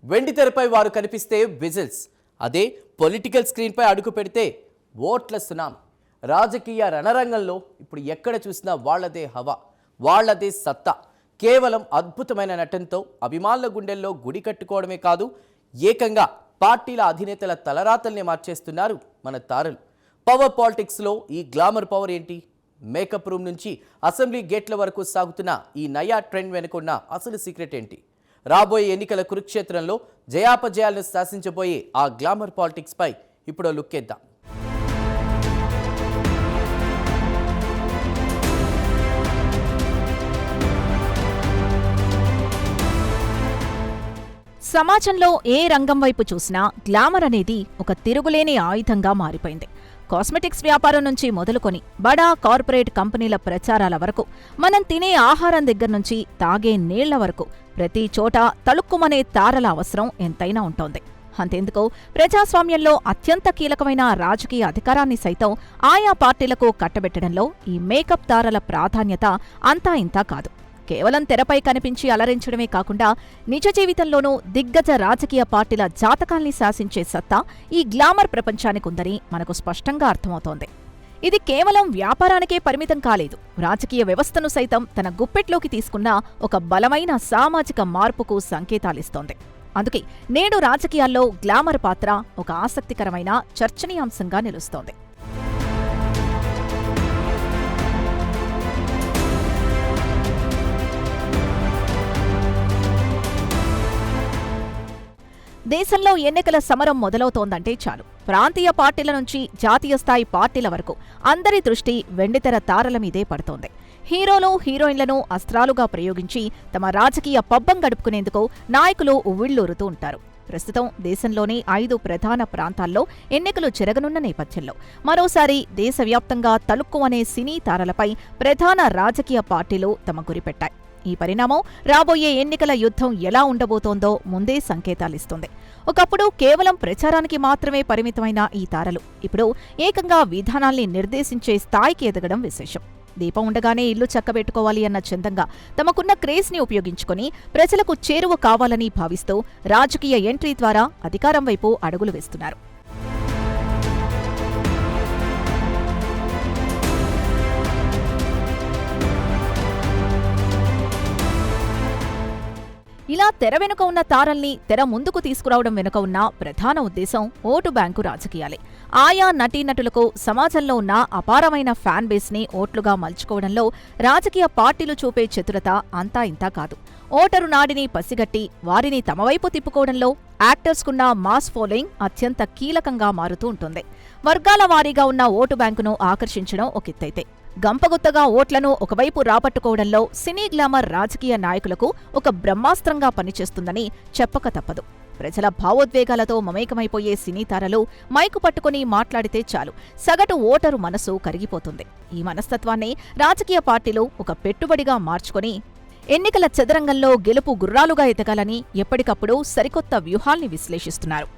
వెండితెరపై వారు కనిపిస్తే విజిల్స్, అదే పొలిటికల్ స్క్రీన్పై అడుగు పెడితే ఓట్ల సునామీ. రాజకీయ రణరంగంలో ఇప్పుడు ఎక్కడ చూసినా వాళ్లదే హవా, వాళ్లదే సత్తా. కేవలం అద్భుతమైన నటనతో అభిమానుల గుండెల్లో గుడి కట్టుకోవడమే కాదు, ఏకంగా పార్టీల అధినేతల తలరాతల్ని మార్చేస్తున్నారు మన తారలు. పవర్ పాలిటిక్స్లో ఈ గ్లామర్ పవర్ ఏంటి? మేకప్ రూమ్ నుంచి అసెంబ్లీ గేట్ల వరకు సాగుతున్న ఈ నయా ట్రెండ్ వెనుకున్న అసలు సీక్రెట్ ఏంటి? రాబోయే ఎన్నికల కురుక్షేత్రంలో జయాపజయాలను శాసించబోయే ఆ గ్లామర్ పాలిటిక్స్ పై ఇప్పుడు లుక్కేద్దాం. సమాజంలో ఏ రంగం వైపు చూసినా గ్లామర్ అనేది ఒక తిరుగులేని ఆయుధంగా మారిపోయింది. కాస్మెటిక్స్ వ్యాపారం నుంచి మొదలుకొని బడా కార్పొరేట్ కంపెనీల ప్రచారాల వరకు, మనం తినే ఆహారం దగ్గర నుంచి తాగే నీళ్ల వరకు ప్రతి చోట తళుక్కుమనే తారల అవసరం ఎంతైనా ఉంటోంది. అంతెందుకు, ప్రజాస్వామ్యంలో అత్యంత కీలకమైన రాజకీయ అధికారాన్ని సైతం ఆయా పార్టీలకు కట్టబెట్టడంలో ఈ మేకప్ తారల ప్రాధాన్యత అంతా ఇంతా కాదు. కేవలం తెరపై కనిపించి అలరించడమే కాకుండా నిజ జీవితంలోనూ దిగ్గజ రాజకీయ పార్టీల జాతకాల్ని శాసించే సత్తా ఈ గ్లామర్ ప్రపంచానికుందని మనకు స్పష్టంగా అర్థమవుతోంది. ఇది కేవలం వ్యాపారానికే పరిమితం కాలేదు, రాజకీయ వ్యవస్థను సైతం తన గుప్పెట్లోకి తీసుకున్న ఒక బలమైన సామాజిక మార్పుకు సంకేతాలిస్తోంది. అందుకే నేడు రాజకీయాల్లో గ్లామర్ పాత్ర ఒక ఆసక్తికరమైన చర్చనీయాంశంగా నిలుస్తోంది. దేశంలో ఎన్నికల సమరం మొదలవుతోందంటే చాలు, ప్రాంతీయ పార్టీల నుంచి జాతీయ స్థాయి పార్టీల వరకు అందరి దృష్టి వెండితెర తారల మీదే పడుతోంది. హీరోలు, హీరోయిన్లను అస్త్రాలుగా ప్రయోగించి తమ రాజకీయ పబ్బం గడుపుకునేందుకు నాయకులు ఉవ్విళ్లూరుతూ ఉంటారు. ప్రస్తుతం దేశంలోని 5 ప్రధాన ప్రాంతాల్లో ఎన్నికలు జరగనున్న నేపథ్యంలో మరోసారి దేశవ్యాప్తంగా తళుక్కుమనే సినీ తారలపై ప్రధాన రాజకీయ పార్టీలు తమ గురిపెట్టాయి. ఈ పరిణామం రాబోయే ఎన్నికల యుద్ధం ఎలా ఉండబోతోందో ముందే సంకేతాలిస్తుంది. ఒకప్పుడు కేవలం ప్రచారానికి మాత్రమే పరిమితమైన ఈ తారలు ఇప్పుడు ఏకంగా విధానాల్ని నిర్దేశించే స్థాయికి ఎదగడం విశేషం. దీపం ఉండగానే ఇల్లు చక్కబెట్టుకోవాలి అన్న చందంగా తమకున్న క్రేజ్ని ఉపయోగించుకుని ప్రజలకు చేరువ కావాలని భావిస్తూ రాజకీయ ఎంట్రీ ద్వారా అధికారం వైపు అడుగులు వేస్తున్నారు. ఇలా తెర వెనుక ఉన్న తారల్ని తెర ముందుకు తీసుకురావడం వెనుక ఉన్న ప్రధాన ఉద్దేశం ఓటు బ్యాంకు రాజకీయాలే. ఆయా నటీనటులకు సమాజంలో ఉన్న అపారమైన ఫ్యాన్ బేస్ని ఓట్లుగా మలుచుకోవడంలో రాజకీయ పార్టీలు చూపే చతురత అంతా ఇంతా కాదు. ఓటరు నాడిని పసిగట్టి వారిని తమ వైపు తిప్పుకోవడంలో యాక్టర్స్కున్న మాస్ ఫాలోయింగ్ అత్యంత కీలకంగా మారుతూ ఉంటుంది. వర్గాల వారీగా ఉన్న ఓటు బ్యాంకును ఆకర్షించడం ఒక ఎత్తైతే, గంపగుత్తగా ఓట్లను ఒకవైపు రాబట్టుకోవడంలో సినీ గ్లామర్ రాజకీయ నాయకులకు ఒక బ్రహ్మాస్త్రంగా పనిచేస్తుందని చెప్పక తప్పదు. ప్రజల భావోద్వేగాలతో మమేకమైపోయే సినీ తారలు మైకు పట్టుకుని మాట్లాడితే చాలు, సగటు ఓటరు మనసు కరిగిపోతుంది. ఈ మనస్తత్వాన్ని రాజకీయ పార్టీలు ఒక పెట్టుబడిగా మార్చుకొని ఎన్నికల చదరంగంలో గెలుపు గుర్రాలుగా ఎదగాలని ఎప్పటికప్పుడు సరికొత్త వ్యూహాల్ని విశ్లేషిస్తున్నారు.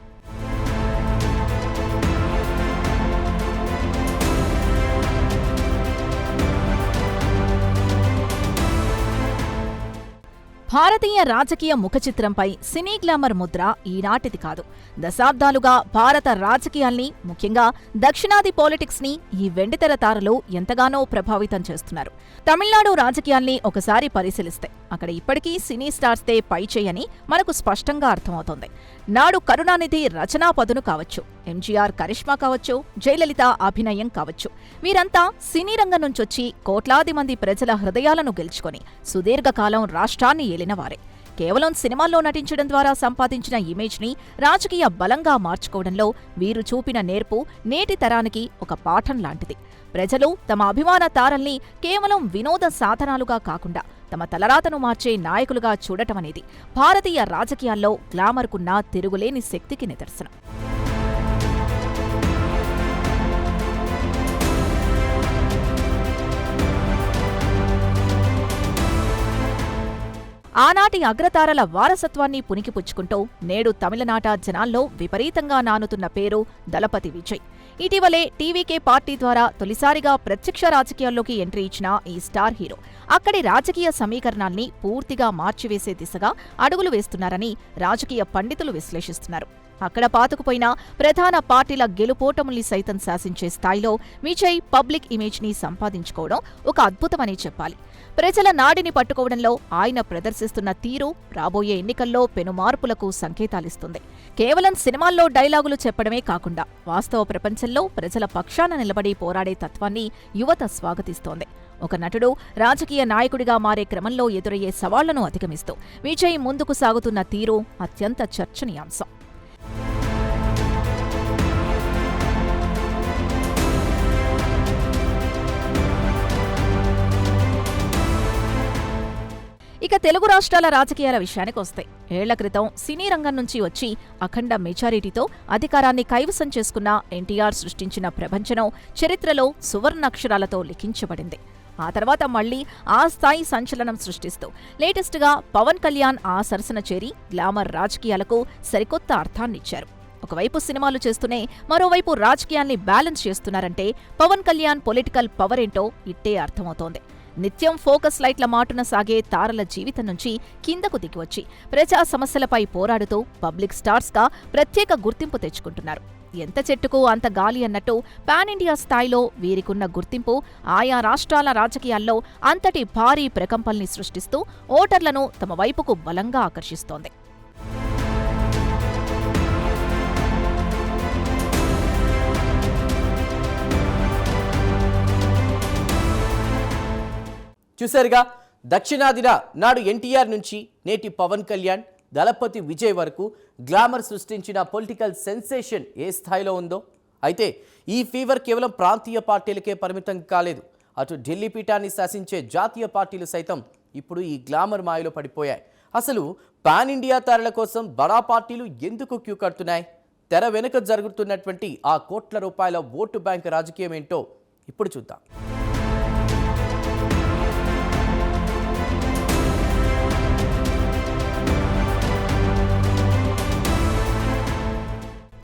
భారతీయ రాజకీయ ముఖచిత్రంపై సినీ గ్లామర్ ముద్ర ఈనాటిది కాదు. దశాబ్దాలుగా భారత రాజకీయాల్ని, ముఖ్యంగా దక్షిణాది పాలిటిక్స్ ని ఈ వెండితెర తారలు ఎంతగానో ప్రభావితం చేస్తున్నారు. తమిళనాడు రాజకీయాల్ని ఒకసారి పరిశీలిస్తే అక్కడ ఇప్పటికీ సినీ స్టార్స్దే పైచేయని మనకు స్పష్టంగా అర్థమవుతోంది. నాడు కరుణానిధి రచనా పదును కావచ్చు, ఎంజీఆర్ కరిష్మా కావచ్చు, జయలలిత అభినయం కావచ్చు, వీరంతా సినీ రంగం నుంచొచ్చి కోట్లాది మంది ప్రజల హృదయాలను గెలుచుకొని సుదీర్ఘకాలం రాష్ట్రాన్ని ఏలినవారే. కేవలం సినిమాల్లో నటించడం ద్వారా సంపాదించిన ఇమేజ్ని రాజకీయ బలంగా మార్చుకోవడంలో వీరు చూపిన నేర్పు నేటి తరానికి ఒక పాఠం లాంటిది. ప్రజలు తమ అభిమాన తారల్ని కేవలం వినోద సాధనాలుగా కాకుండా తమ తలరాతను మార్చే నాయకులుగా చూడటమనేది భారతీయ రాజకీయాల్లో గ్లామర్కున్న తిరుగులేని శక్తికి నిదర్శనం. ఆనాటి అగ్రతారల వారసత్వాన్ని పుణికిపుచ్చుకుంటూ నేడు తమిళనాట జనాల్లో విపరీతంగా నానుతున్న పేరు దళపతి విజయ్. ఇటీవలే టీవీకే పార్టీ ద్వారా తొలిసారిగా ప్రత్యక్ష రాజకీయాల్లోకి ఎంట్రీ ఇచ్చిన ఈ స్టార్ హీరో అక్కడి రాజకీయ సమీకరణాల్ని పూర్తిగా మార్చివేసే దిశగా అడుగులు వేస్తున్నారని రాజకీయ పండితులు విశ్లేషిస్తున్నారు. అక్కడ పాతుకుపోయిన ప్రధాన పార్టీల గెలుపోటముల్ని సైతం శాసించే స్థాయిలో విజయ్ పబ్లిక్ ఇమేజ్ని సంపాదించుకోవడం ఒక అద్భుతమని చెప్పాలి. ప్రజల నాడిని పట్టుకోవడంలో ఆయన ప్రదర్శిస్తున్న తీరు రాబోయే ఎన్నికల్లో పెనుమార్పులకు సంకేతాలిస్తుంది. కేవలం సినిమాల్లో డైలాగులు చెప్పడమే కాకుండా వాస్తవ ప్రపంచంలో ప్రజల పక్షాన నిలబడి పోరాడే తత్వాన్ని యువత స్వాగతిస్తోంది. ఒక నటుడు రాజకీయ నాయకుడిగా మారే క్రమంలో ఎదురయ్యే సవాళ్లను అధిగమిస్తూ విజయ్ ముందుకు సాగుతున్న తీరు అత్యంత చర్చనీయాంశం. ఇక తెలుగు రాష్ట్రాల రాజకీయాల విషయానికొస్తే ఏళ్ల క్రితం సినీ రంగం నుంచి వచ్చి అఖండ మెజారిటీతో అధికారాన్ని కైవసం చేసుకున్న ఎన్టీఆర్ సృష్టించిన ప్రభంజనం చరిత్రలో సువర్ణాక్షరాలతో లిఖించబడింది. ఆ తర్వాత మళ్లీ ఆ స్థాయి సంచలనం సృష్టిస్తూ లేటెస్ట్గా పవన్ కళ్యాణ్ ఆ సరసన చేరి గ్లామర్ రాజకీయాలకు సరికొత్త అర్థాన్నిచ్చారు. ఒకవైపు సినిమాలు చేస్తూనే మరోవైపు రాజకీయాల్ని బ్యాలెన్స్ చేస్తున్నారంటే పవన్ కళ్యాణ్ పొలిటికల్ పవర్ ఏంటో ఇట్టే అర్థమవుతోంది. నిత్యం ఫోకస్ లైట్ల మాటున సాగే తారల జీవితం నుంచి కిందకు దిగివచ్చి ప్రజా సమస్యలపై పోరాడుతూ పబ్లిక్ స్టార్స్గా ప్రత్యేక గుర్తింపు తెచ్చుకుంటున్నారు. ఎంత చెట్టుకు అంత గాలి అన్నట్టు పాన్ ఇండియా స్థాయిలో వీరికున్న గుర్తింపు ఆయా రాష్ట్రాల రాజకీయాల్లో అంతటి భారీ ప్రకంపనల్ని సృష్టిస్తూ ఓటర్లను తమ వైపుకు బలంగా ఆకర్షిస్తోంది. చూశారుగా, దక్షిణాదిన నాడు ఎన్టీఆర్ నుంచి నేటి పవన్ కళ్యాణ్, దళపతి విజయ్ వరకు గ్లామర్ సృష్టించిన పొలిటికల్ సెన్సేషన్ ఏ స్థాయిలో ఉందో. అయితే ఈ ఫీవర్ కేవలం ప్రాంతీయ పార్టీలకే పరిమితం కాలేదు. అటు ఢిల్లీ పీఠాన్ని శాసించే జాతీయ పార్టీలు సైతం ఇప్పుడు ఈ గ్లామర్ మాయలో పడిపోయాయి. అసలు పాన్ ఇండియా తారల కోసం బడా పార్టీలు ఎందుకు క్యూ కడుతున్నాయి? తెర వెనుక జరుగుతున్నటువంటి ఆ కోట్ల రూపాయల ఓటు బ్యాంక్ రాజకీయం ఏంటో ఇప్పుడు చూద్దాం.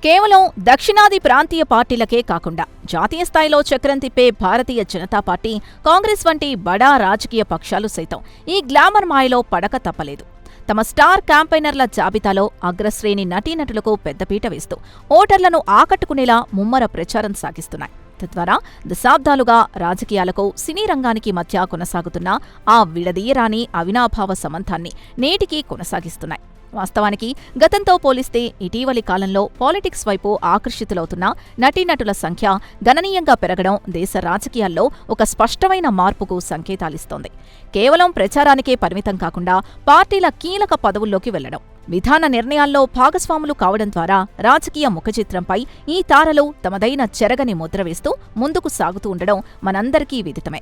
కేవలం దక్షిణాది ప్రాంతీయ పార్టీలకే కాకుండా జాతీయ స్థాయిలో చక్రం తిప్పే భారతీయ జనతా పార్టీ, కాంగ్రెస్ వంటి బడా రాజకీయ పక్షాలు సైతం ఈ గ్లామర్ మాయలో పడక తప్పలేదు. తమ స్టార్ క్యాంపెయినర్ల జాబితాలో అగ్రశ్రేణి నటీనటులకు పెద్దపీట వేస్తూ ఓటర్లను ఆకట్టుకునేలా ముమ్మర ప్రచారం సాగిస్తున్నాయి. తద్వారా దశాబ్దాలుగా రాజకీయాలకు సినీ రంగానికి మధ్య కొనసాగుతున్న ఆ విడదీయరాని అవినాభావ సంబంధాన్ని నేటికీ కొనసాగిస్తున్నాయి. వాస్తవానికి గతంతో పోలిస్తే ఇటీవలి కాలంలో పాలిటిక్స్ వైపు ఆకర్షితులవుతున్న నటీనటుల సంఖ్య గణనీయంగా పెరగడం దేశ రాజకీయాల్లో ఒక స్పష్టమైన మార్పుకు సంకేతాలిస్తోంది. కేవలం ప్రచారానికే పరిమితం కాకుండా పార్టీల కీలక పదవుల్లోకి వెళ్లడం, విధాన నిర్ణయాల్లో భాగస్వాములు కావడం ద్వారా రాజకీయ ముఖచిత్రంపై ఈ తారలు తమదైన చెరగని ముద్ర వేస్తూ ముందుకు సాగుతూ ఉండడం మనందరికీ విదితమే.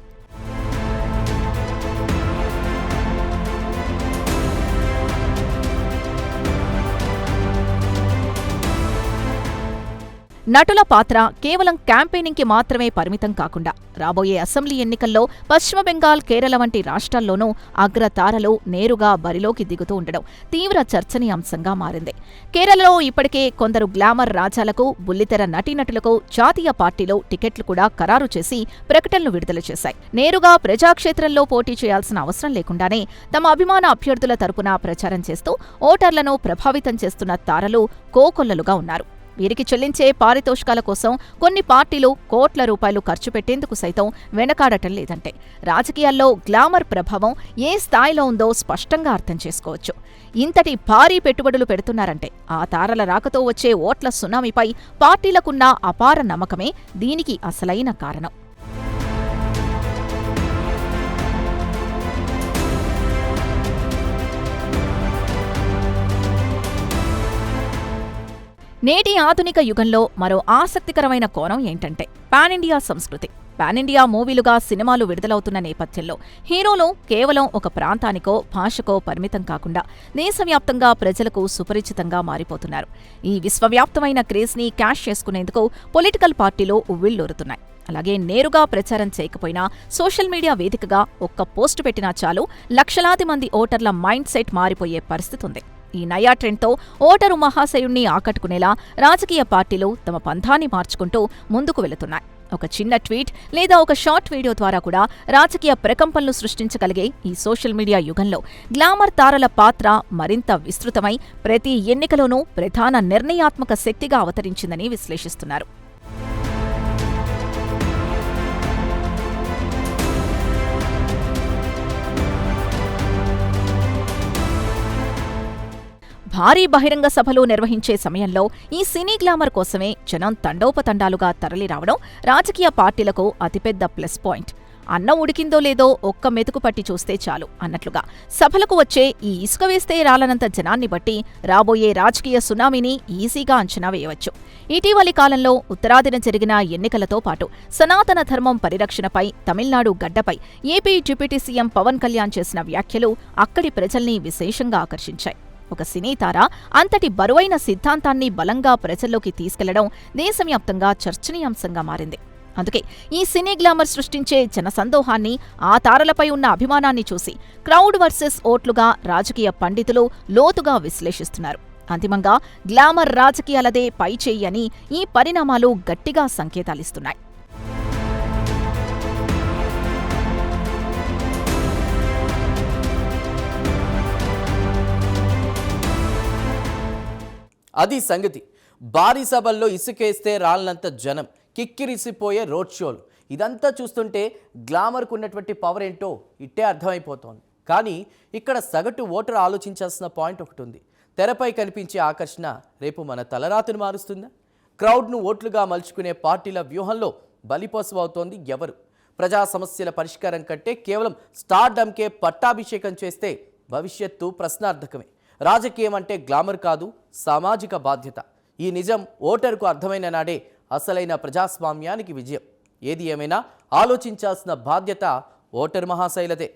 నటుల పాత్ర కేవలం క్యాంపెయినింగ్కి మాత్రమే పరిమితం కాకుండా రాబోయే అసెంబ్లీ ఎన్నికల్లో పశ్చిమ బెంగాల్, కేరళ వంటి రాష్ట్రాల్లోనూ అగ్రతారలు నేరుగా బరిలోకి దిగుతూ ఉండడం తీవ్ర చర్చనీయాంశంగా మారింది. కేరళలో ఇప్పటికే కొందరు గ్లామర్ రాజాలకు, బుల్లితెర నటీనటులకు జాతీయ పార్టీలో టికెట్లు కూడా ఖరారు చేసి ప్రకటనలు విడుదల చేశాయి. నేరుగా ప్రజాక్షేత్రంలో పోటీ చేయాల్సిన అవసరం లేకుండానే తమ అభిమాన అభ్యర్థుల తరపున ప్రచారం చేస్తూ ఓటర్లను ప్రభావితం చేస్తున్న తారలు కోకొల్లలుగా ఉన్నారు. వీరికి చెల్లించే పారితోషికాల కోసం కొన్ని పార్టీలు కోట్ల రూపాయలు ఖర్చు పెట్టేందుకు సైతం వెనకాడటం లేదంటే రాజకీయాల్లో గ్లామర్ ప్రభావం ఏ స్థాయిలో ఉందో స్పష్టంగా అర్థం చేసుకోవచ్చు. ఇంతటి భారీ పెట్టుబడులు పెడుతున్నారంటే ఆ తారల రాకతో వచ్చే ఓట్ల సునామీపై పార్టీలకున్న అపార నమ్మకమే దీనికి అసలైన కారణం. నేటి ఆధునిక యుగంలో మరో ఆసక్తికరమైన కోణం ఏంటంటే పాన్ ఇండియా సంస్కృతి. పాన్ ఇండియా మూవీలుగా సినిమాలు విడుదలవుతున్న నేపథ్యంలో హీరోలు కేవలం ఒక ప్రాంతానికో, భాషకో పరిమితం కాకుండా దేశవ్యాప్తంగా ప్రజలకు సుపరిచితంగా మారిపోతున్నారు. ఈ విశ్వవ్యాప్తమైన క్రేజ్ని క్యాష్ చేసుకునేందుకు పొలిటికల్ పార్టీలు ఉవ్విళ్లూరుతున్నాయి. అలాగే నేరుగా ప్రచారం చేయకపోయినా సోషల్ మీడియా వేదికగా ఒక్క పోస్టు పెట్టినా చాలు లక్షలాది మంది ఓటర్ల మైండ్ సెట్ మారిపోయే పరిస్థితి ఉంది. ఈ నయా ట్రెండ్తో ఓటరు మహాశయుణ్ణి ఆకట్టుకునేలా రాజకీయ పార్టీలు తమ పంథాన్ని మార్చుకుంటూ ముందుకు వెళుతున్నాయి. ఒక చిన్న ట్వీట్ లేదా ఒక షార్ట్ వీడియో ద్వారా కూడా రాజకీయ ప్రకంపనలు సృష్టించగలిగే ఈ సోషల్ మీడియా యుగంలో గ్లామర్ తారల పాత్ర మరింత విస్తృతమై ప్రతి ఎన్నికలోనూ ప్రధాన నిర్ణయాత్మక శక్తిగా అవతరించిందని విశ్లేషిస్తున్నారు. భారీ బహిరంగ సభలు నిర్వహించే సమయంలో ఈ సినీ గ్లామర్ కోసమే జనం తండోపతండాలుగా తరలిరావడం రాజకీయ పార్టీలకు అతిపెద్ద ప్లస్ పాయింట్. అన్నం ఉడికిందో లేదో ఒక్క మెతుకు పట్టి చూస్తే చాలు అన్నట్లుగా సభలకు వచ్చే ఈ ఇసుక వేస్తే రాలనంత జనాన్ని బట్టి రాబోయే రాజకీయ సునామీని ఈజీగా అంచనా వేయవచ్చు. ఇటీవలి కాలంలో ఉత్తరాదిన జరిగిన ఎన్నికలతో పాటు సనాతన ధర్మం పరిరక్షణపై తమిళనాడు గడ్డపై AP deputy CM Pawan Kalyan చేసిన వ్యాఖ్యలు అక్కడి ప్రజల్ని విశేషంగా ఆకర్షించాయి. ఒక సినీ తార అంతటి బరువైన సిద్ధాంతాన్ని బలంగా ప్రజల్లోకి తీసుకెళ్లడం దేశవ్యాప్తంగా చర్చనీయాంశంగా మారింది. అందుకే ఈ సినీ గ్లామర్ సృష్టించే జనసందోహాన్ని, ఆ తారలపై ఉన్న అభిమానాన్ని చూసి క్రౌడ్ వర్సెస్ ఓట్లుగా రాజకీయ పండితులు లోతుగా విశ్లేషిస్తున్నారు. అంతిమంగా గ్లామర్ రాజకీయాలదే పైచేయి అని ఈ పరిణామాలు గట్టిగా సంకేతాలిస్తున్నాయి. అది సంగతి. భారీ సభల్లో ఇసుకేస్తే రాళ్ళనంత జనం, కిక్కిరిసిపోయే రోడ్ షోలు, ఇదంతా చూస్తుంటే గ్లామర్కు ఉన్నటువంటి పవర్ ఏంటో ఇట్టే అర్థమైపోతోంది. కానీ ఇక్కడ సగటు ఓటర్ ఆలోచించాల్సిన పాయింట్ ఒకటి ఉంది. తెరపై కనిపించే ఆకర్షణ రేపు మన తలరాతును మారుస్తుందా? క్రౌడ్ను ఓట్లుగా మలుచుకునే పార్టీల వ్యూహంలో బలిపశువు అవుతోంది ఎవరు? ప్రజా సమస్యల పరిష్కారం కంటే కేవలం స్టార్డమ్కే పట్టాభిషేకం చేస్తే భవిష్యత్తు ప్రశ్నార్థకమే. రాజకీయం అంటే గ్లామర్ కాదు, సామాజిక బాధ్యత. ఈ నిజం ఓటరుకు అర్థమైన నాడే అసలైన ప్రజాస్వామ్యానికి విజయం. ఏది ఏమైనా ఆలోచించాల్సిన బాధ్యత ఓటరు మహాశైలదే.